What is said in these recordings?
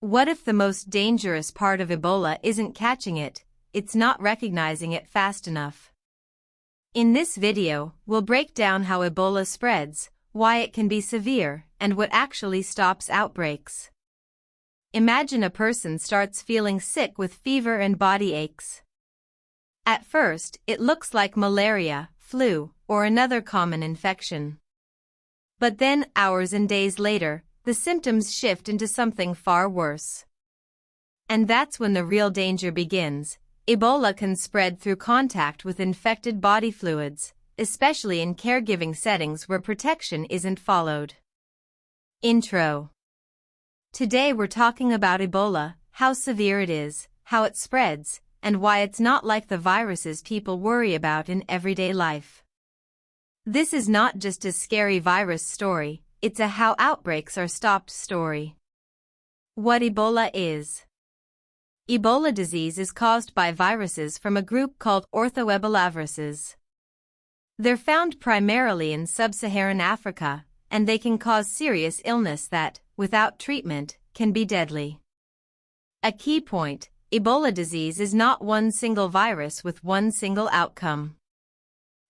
What if the most dangerous part of Ebola isn't catching it, it's not recognizing it fast enough? In this video, we'll break down how Ebola spreads, why it can be severe, and what actually stops outbreaks. Imagine a person starts feeling sick with fever and body aches. At first, it looks like malaria, flu, or another common infection. But then, hours and days later, the symptoms shift into something far worse. And that's when the real danger begins. Ebola can spread through contact with infected body fluids, especially in caregiving settings where protection isn't followed. Intro. Today we're talking about Ebola, how severe it is, how it spreads, and why it's not like the viruses people worry about in everyday life. This is not just a scary virus story, it's a how outbreaks are stopped story. What Ebola is. Ebola disease is caused by viruses from a group called orthoebolaviruses. They're found primarily in sub-Saharan Africa, and they can cause serious illness that, without treatment, can be deadly. A key point: Ebola disease is not one single virus with one single outcome.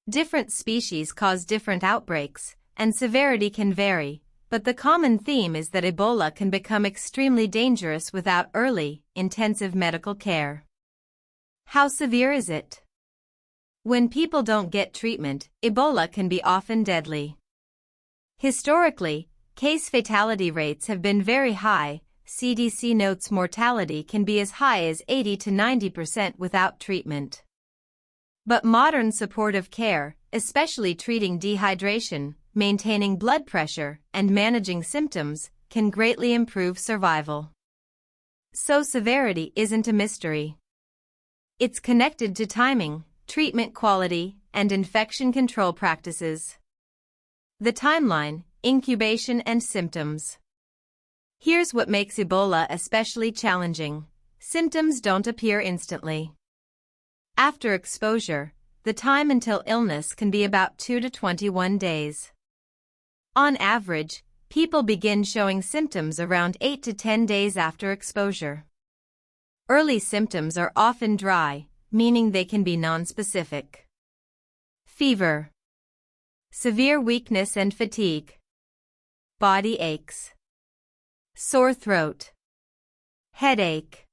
Different species cause different outbreaks, and severity can vary, but the common theme is that Ebola can become extremely dangerous without early, intensive medical care. How severe is it? When people don't get treatment, Ebola can be often deadly. Historically, case fatality rates have been very high. CDC notes mortality can be as high as 80 to 90% without treatment. But modern supportive care, especially treating dehydration, maintaining blood pressure, and managing symptoms, can greatly improve survival. So severity isn't a mystery. It's connected to timing, treatment quality, and infection control practices. The timeline, incubation and symptoms. Here's what makes Ebola especially challenging. Symptoms don't appear instantly. After exposure, the time until illness can be about 2 to 21 days. On average, people begin showing symptoms around 8 to 10 days after exposure. Early symptoms are often dry, meaning they can be nonspecific. Fever. Severe weakness and fatigue. Body aches. Sore throat. Headache.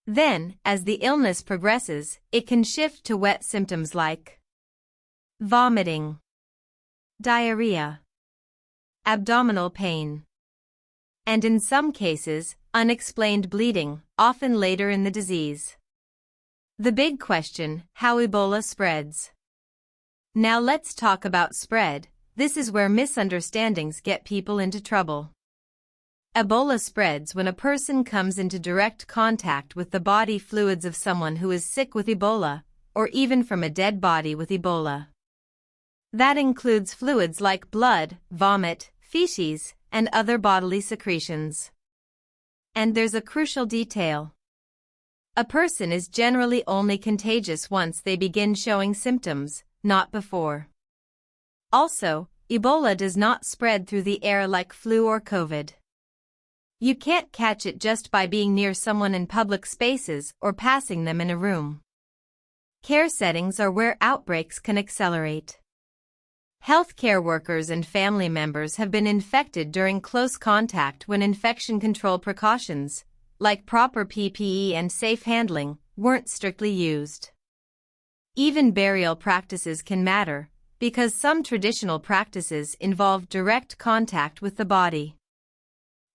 Then, as the illness progresses, it can shift to wet symptoms like vomiting, diarrhea, abdominal pain, and in some cases, unexplained bleeding, often later in the disease. The big question: how Ebola spreads. Now let's talk about spread. This is where misunderstandings get people into trouble. Ebola spreads when a person comes into direct contact with the body fluids of someone who is sick with Ebola, or even from a dead body with Ebola. That includes fluids like blood, vomit, feces, and other bodily secretions. And there's a crucial detail. A person is generally only contagious once they begin showing symptoms, not before. Also, Ebola does not spread through the air like flu or COVID. You can't catch it just by being near someone in public spaces or passing them in a room. Care settings are where outbreaks can accelerate. Healthcare workers and family members have been infected during close contact when infection control precautions, like proper PPE and safe handling, weren't strictly used. Even burial practices can matter, because some traditional practices involve direct contact with the body.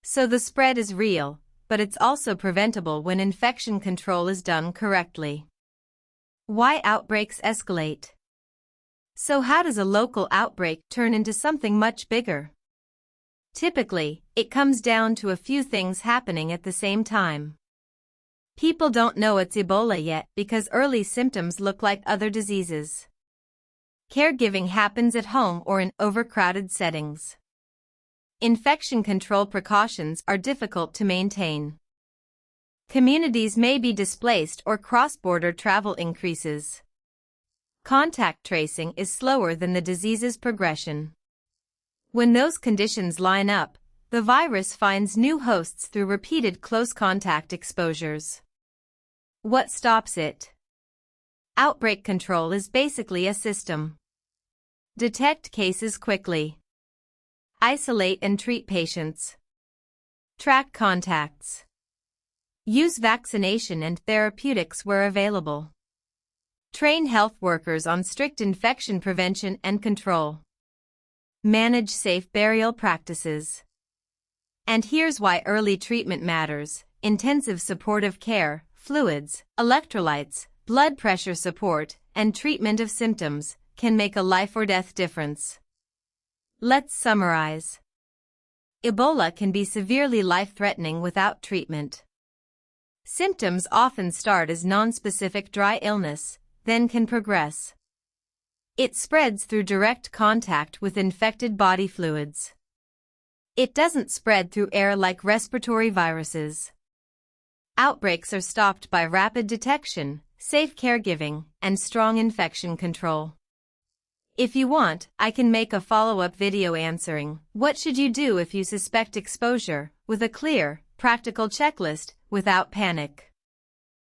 So the spread is real, but it's also preventable when infection control is done correctly. Why outbreaks escalate? So how does a local outbreak turn into something much bigger? Typically, it comes down to a few things happening at the same time. People don't know it's Ebola yet because early symptoms look like other diseases. Caregiving happens at home or in overcrowded settings. Infection control precautions are difficult to maintain. Communities may be displaced or cross-border travel increases. Contact tracing is slower than the disease's progression. When those conditions line up, The virus finds new hosts through repeated close contact exposures. What stops it? Outbreak control is basically a system. Detect cases quickly. Isolate and treat patients. Track contacts. Use vaccination and therapeutics where available. Train health workers on strict infection prevention and control. Manage safe burial practices. And here's why early treatment matters: intensive supportive care, fluids, electrolytes, blood pressure support, and treatment of symptoms can make a life or death difference. Let's summarize. Ebola can be severely life-threatening without treatment. Symptoms often start as nonspecific dry illness, then can progress. It spreads through direct contact with infected body fluids. It doesn't spread through air like respiratory viruses. Outbreaks are stopped by rapid detection, safe caregiving, and strong infection control. If you want, I can make a follow-up video answering what should you do if you suspect exposure, with a clear, practical checklist, without panic.